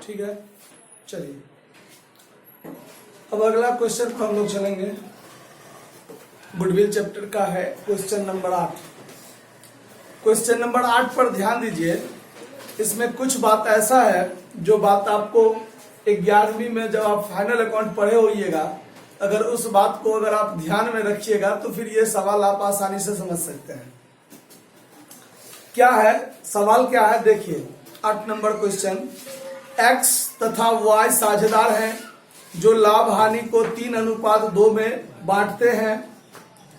ठीक है। चलिए अब अगला क्वेश्चन पर हम लोग चलेंगे। गुडविल चैप्टर का है क्वेश्चन नंबर 8। क्वेश्चन नंबर 8 पर ध्यान दीजिए। इसमें कुछ बात ऐसा है जो बात आपको 11वीं में जब आप फाइनल अकाउंट पढ़े होइएगा, अगर उस बात को अगर आप ध्यान में रखिएगा तो फिर ये सवाल आप आसानी से समझ सकते हैं। क्या है सवाल, क्या है देखिए। 8 नंबर क्वेश्चन। x तथा y साझेदार हैं जो लाभ हानि को 3:2 में बांटते हैं।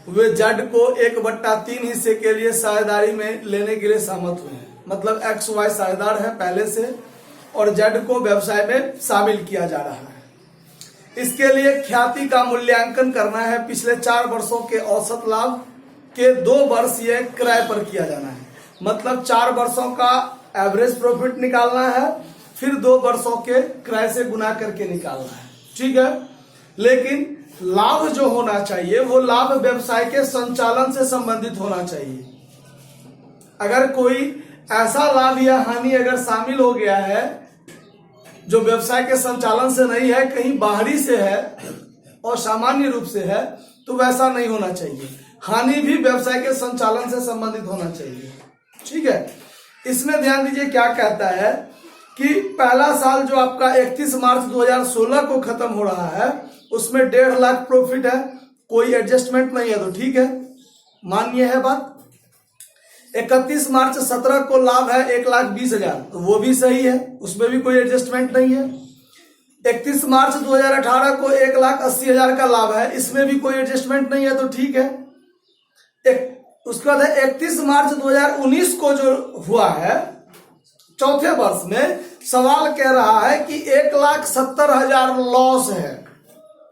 वे z को 1/3 हिस्से के लिए साझेदारी में लेने के लिए सहमत हुए हैं। मतलब x y साझेदार है पहले से और z को व्यवसाय में शामिल किया जा रहा है। इसके लिए ख्याति का मूल्यांकन करना है। पिछले 4 वर्षों के औसत लाभ के 2 वर्ष ये क्रय पर किया जाना है। मतलब 4 वर्षों का एवरेज प्रॉफिट निकालना है, फिर 2 वर्षों के क्रय से गुना करके निकालना है। ठीक है। लेकिन लाभ जो होना चाहिए वो लाभ व्यवसाय के संचालन से संबंधित होना चाहिए। अगर कोई ऐसा लाभ या हानि अगर शामिल हो गया है जो व्यवसाय के संचालन से नहीं है, कहीं बाहरी से है और सामान्य रूप से है, तो वैसा नहीं होना चाहिए। हानि भी व्यवसाय के संचालन से संबंधित होना चाहिए। ठीक है। इसमें ध्यान दीजिए क्या कहता है कि पहला साल जो आपका 31 मार्च 2016 को खत्म हो रहा है उसमें 1.5 लाख प्रॉफिट है, कोई एडजस्टमेंट नहीं है, तो ठीक है, मान्य है बात। 31 मार्च 17 को लाभ है 1,20,000, तो वो भी सही है, उसमें भी कोई एडजस्टमेंट नहीं है। 31 मार्च 2018 को 1,80,000 का लाभ है, इसमें भी कोई एडजस्टमेंट नहीं है, तो ठीक है। उसके बाद 31 मार्च 2019 को जो हुआ है चौथे वर्ष में, सवाल कह रहा है कि 1,70,000 लॉस है।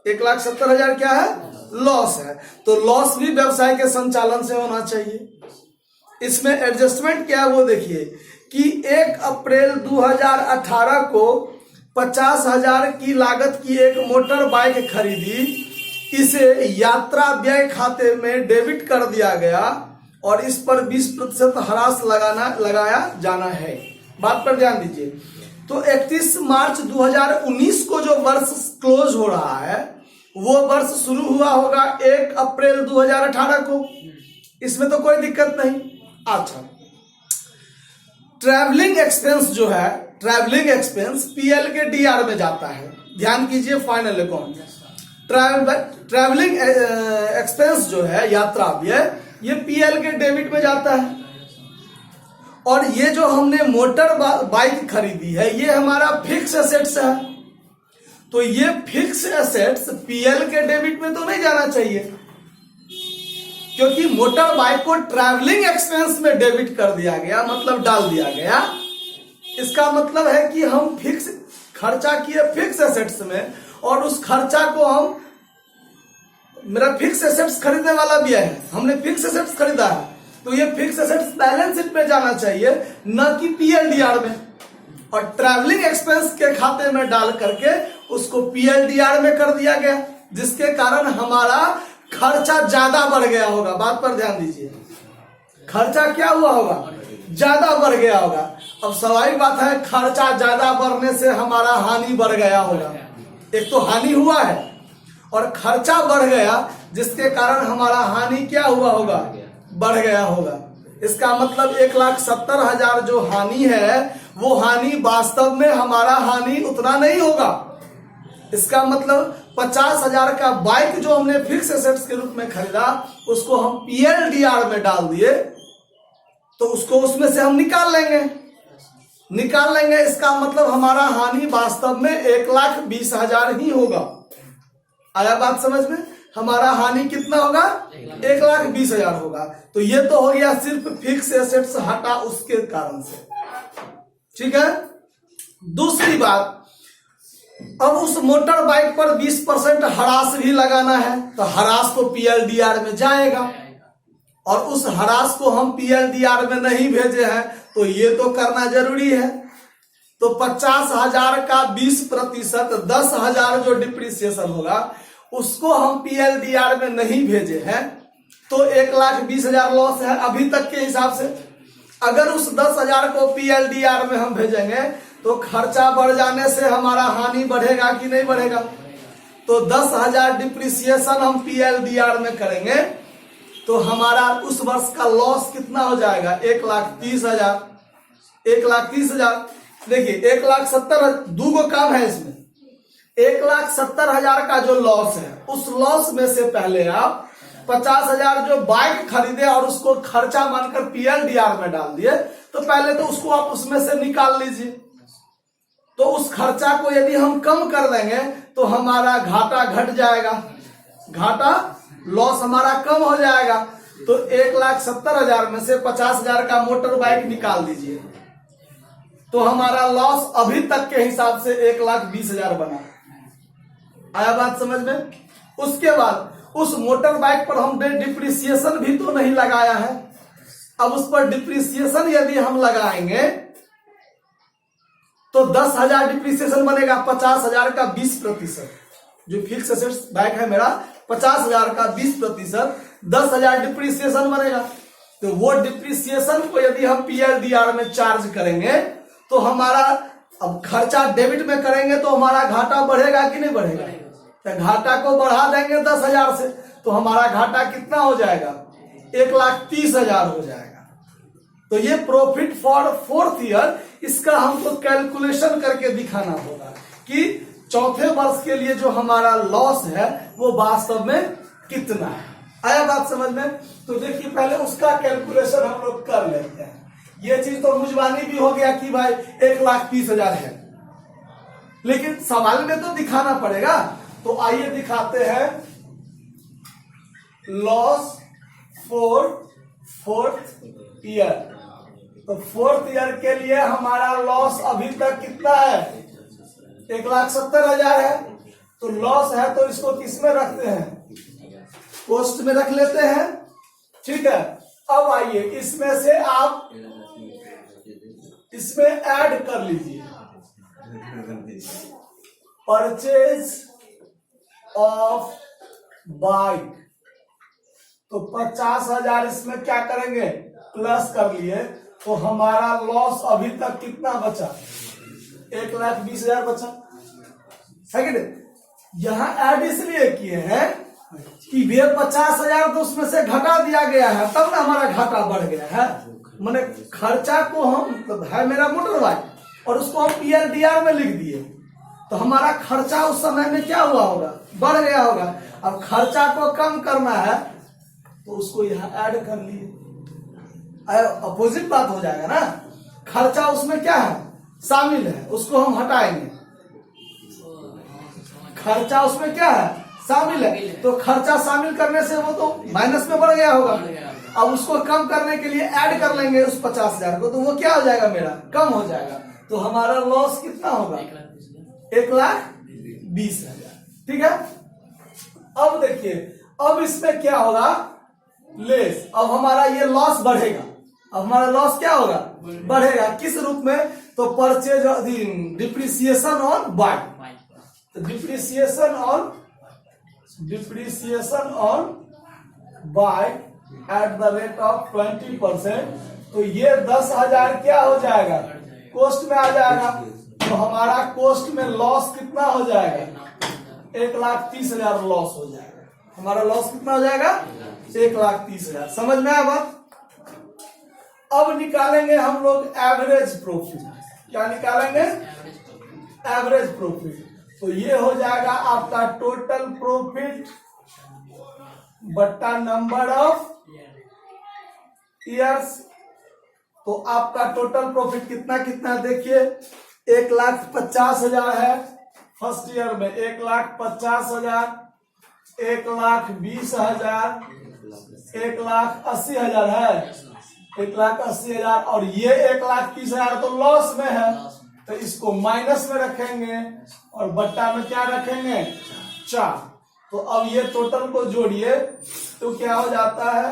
1,70,000 क्या है? लॉस है। तो लॉस भी व्यवसाय के संचालन से होना चाहिए। इसमें एडजस्टमेंट क्या है वो देखिए कि 1 अप्रैल 2018 को 50,000 की लागत की एक मोटर बाइक खरीदी, इसे यात्रा व्यय खाते में डेबिट कर दिया गया और इस पर 20% ह्रास लगाया जाना है। बात पर ध्यान दीजिए। तो 31 मार्च 2019 को जो वर्ष क्लोज हो रहा है वो वर्ष शुरू हुआ होगा 1 अप्रैल 2018 को, इसमें तो कोई दिक्कत नहीं। अच्छा, ट्रैवलिंग एक्सपेंस जो है, ट्रैवलिंग एक्सपेंस पीएल के डीआर में जाता है। ध्यान कीजिए फाइनल अकाउंट। ट्रैवलिंग एक्सपेंस जो है यात्रा व्यय, ये पीएल के डेबिट में जाता है। और ये जो हमने मोटर बाइक खरीदी है ये हमारा फिक्स एसेट्स है, तो ये फिक्स एसेट्स पीएल के डेबिट में तो नहीं जाना चाहिए, क्योंकि मोटर बाइक को ट्रैवलिंग एक्सपेंस में डेबिट कर दिया गया, मतलब डाल दिया गया। इसका मतलब है कि हम फिक्स खर्चा किए फिक्स एसेट्स में, और उस खर्चा को हम, मेरा फिक्स एसेट्स खरीदने वाला भी है, हमने फिक्स एसेट्स खरीदा है, तो ये फिक्स एसेट्स बैलेंस शीट में जाना चाहिए, न कि पीएलडीआर में। और ट्रैवलिंग एक्सपेंस के खाते में डाल करके उसको पीएलडीआर में कर दिया गया, जिसके कारण हमारा खर्चा ज्यादा बढ़ गया होगा। बात पर ध्यान दीजिए, खर्चा क्या हुआ होगा? ज्यादा बढ़ गया होगा। अब स्वाभाविक बात है, खर्चा ज्यादा बढ़ने से हमारा हानि बढ़ गया होगा। एक तो हानि हुआ है और खर्चा बढ़ गया, जिसके कारण हमारा हानि क्या हुआ होगा? बढ़ गया होगा। इसका मतलब 1,70,000 जो हानि है वो हानि वास्तव में हमारा हानि उतना नहीं होगा। इसका मतलब 50,000 का बाइक जो हमने फिक्स एसेट्स के रूप में खरीदा, उसको हम पीएलडीआर में डाल दिए, तो उसको उसमें से हम निकाल लेंगे। इसका मतलब हमारा हानि वास्तव में 1,20,000 ही होगा। आया बात समझ में? हमारा हानि कितना होगा? 1,20,000 होगा। तो ये तो हो गया सिर्फ फिक्स एसेट्स हटा उसके कारण से। ठीक है। दूसरी बात, अब उस मोटर बाइक पर 20% ह्रास भी लगाना है, तो ह्रास तो पीएलडीआर में जाएगा, और उस ह्रास को हम पीएलडीआर में नहीं भेजे हैं, तो ये तो करना जरूरी है। तो 50,000 का 20%, 10,000 जो डिप्रिसिएशन होगा उसको हम पीएलडीआर में नहीं भेजे हैं, तो 1,20,000 लॉस है अभी तक के हिसाब से। अगर उस 10,000 को पीएलडीआर में हम भेजेंगे तो खर्चा बढ़ जाने से हमारा हानि बढ़ेगा कि नहीं बढ़ेगा। तो 10,000 डिप्रिसिएशन हम PLDR में करेंगे तो हमारा उस वर्ष का लॉस कितना हो जाएगा, 1,30,000। 1,30,000 देखिए 1,70,000, दो गो काम है इसमें। 1,70,000 का जो लॉस है, उस लॉस में से पहले आप 50,000 जो बाइक खरीदे और उसको खर्चा मानकर PLDR में डाल दिए, तो पहले तो उसको आप उसमें से निकाल लीजिए। तो उस खर्चा को यदि हम कम कर देंगे तो हमारा घाटा घट जाएगा, घाटा लॉस हमारा कम हो जाएगा। तो 1,70,000 में से 50,000 का मोटर बाइक निकाल दीजिए तो हमारा लॉस अभी तक के हिसाब से 1,20,000 बना। आया बात समझ में। उसके बाद उस मोटर बाइक पर हमने डिप्रिसिएशन भी तो नहीं लगाया है। अब उस पर डिप्रिसिएशन यदि हम लगाएंगे तो 10,000 डिप्रिसिएशन बनेगा। 50,000 का 20%, जो फिक्स एसेट्स बाइक है मेरा, 50,000 का 20%, 10,000 डिप्रिसिएशन बनेगा। तो वो डिप्रिसिएशन को यदि हम PLDR में चार्ज करेंगे तो हमारा, अब खर्चा डेबिट में करेंगे तो हमारा घाटा बढ़ेगा कि नहीं बढ़ेगा। तो घाटा को बढ़ा देंगे 10,000 से तो हमारा घाटा कितना हो जाएगा, 1,30,000 हो जाएगा। तो ये प्रॉफिट फॉर 4th ईयर, इसका हमको कैलकुलेशन करके दिखाना होगा कि चौथे वर्ष के लिए जो हमारा लॉस है वो वास्तव में कितना है। आया बात समझ में। तो देखिए पहले उसका कैलकुलेशन हम लोग कर लेते हैं। ये चीज तो मुझबानी भी हो गया कि भाई 1,30,000 है, लेकिन सवाल में तो दिखाना पड़ेगा। तो आइए दिखाते हैं लॉस फॉर 4th ईयर। तो 4th ईयर के लिए हमारा लॉस अभी तक कितना है, 1,70,000 है। तो लॉस है तो इसको किस में रखते हैं, कॉस्ट में रख लेते हैं। ठीक है। अब आइए इसमें से आप इसमें ऐड कर लीजिए परचेज ऑफ बाइक। तो 50,000 इसमें क्या करेंगे, प्लस कर लिए। तो हमारा लॉस अभी तक कितना बचा, 1,20,000 बचा है कि नहीं। यहां ऐड इसलिए किए हैं कि वे 50,000 तो उसमें से घटा दिया गया है, तब ना हमारा घाटा बढ़ गया है। मैंने खर्चा को हम है मेरा मोटर बाइक और उसको हम PLDR में लिख दिए तो हमारा खर्चा उस समय में क्या हुआ होगा, बढ़ गया होगा। अब खर्चा को कम करना है तो उसको यहाँ ऐड कर लिए, अपोजिट बात हो जाएगा ना। खर्चा उसमें क्या है, शामिल है, उसको हम हटाएंगे। खर्चा उसमें क्या है, शामिल है। तो खर्चा शामिल करने से वो तो माइनस में बढ़ गया होगा। अब उसको कम करने के लिए ऐड कर लेंगे उस 50,000 को, तो वो क्या हो जाएगा, मेरा कम हो जाएगा। तो हमारा लॉस कितना होगा, 1,20,000। ठीक है। अब देखिए अब इसमें क्या होगा, लेस। अब हमारा ये लॉस बढ़ेगा। अब हमारा लॉस क्या होगा, बढ़ेगा। किस रूप में, तो परचेज डिप्रिसिएशन ऑन बाइक। तो depreciation on bike at the rate of 20%। तो ये 10,000 क्या हो जाएगा, कॉस्ट में आ जाएगा। तो हमारा कॉस्ट में लॉस कितना हो जाएगा, 1,30,000 लॉस हो जाएगा। हमारा लॉस कितना हो जाएगा, 1,30,000। समझ में आया बात। अब निकालेंगे हम लोग एवरेज प्रॉफिट। क्या निकालेंगे, एवरेज प्रॉफिट। तो ये हो जाएगा आपका टोटल प्रॉफिट बट्टा नंबर ऑफ ईयर्स। तो आपका टोटल प्रॉफिट कितना कितना देखिए, 1,50,000 है फर्स्ट ईयर में, 1,50,000, 1,20,000, 1,80,000 है, 1,80,000। और ये 1,30,000 तो लॉस में है, तो इसको माइनस में रखेंगे और बट्टा में क्या रखेंगे, 4। तो अब ये टोटल को जोड़िए तो क्या हो जाता है,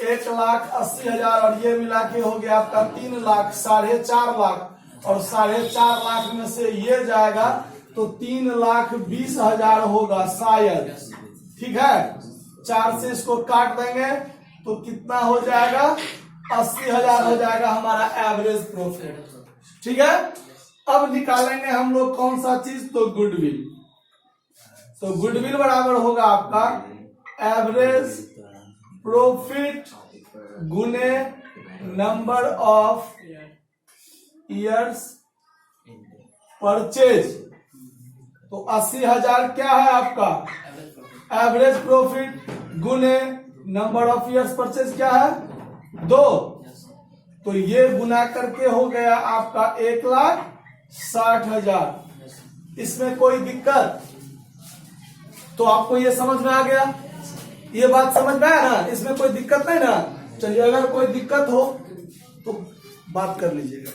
1,80,000 और ये मिला के हो गया आपका 3 लाख, 4.5 लाख। और 4.5 लाख में से ये जाएगा तो 3,20,000 होगा शायद। ठीक है। 4 से इसको काट देंगे तो कितना हो जाएगा, 80,000 हो जाएगा हमारा एवरेज प्रॉफिट। ठीक है। अब निकालेंगे हम लोग कौन सा चीज, तो गुडविल। तो गुडविल बराबर होगा आपका एवरेज प्रॉफिट गुने नंबर ऑफ ईयर्स परचेज। तो 80,000 क्या है आपका एवरेज प्रॉफिट गुने नंबर ऑफ ईयर्स परचेज क्या है 2। तो ये गुना करके हो गया आपका 1,60,000। इसमें कोई दिक्कत, तो आपको ये समझ में आ गया, ये बात समझ में आया ना, इसमें कोई दिक्कत नहीं ना। चलिए अगर कोई दिक्कत हो तो बात कर लीजिएगा।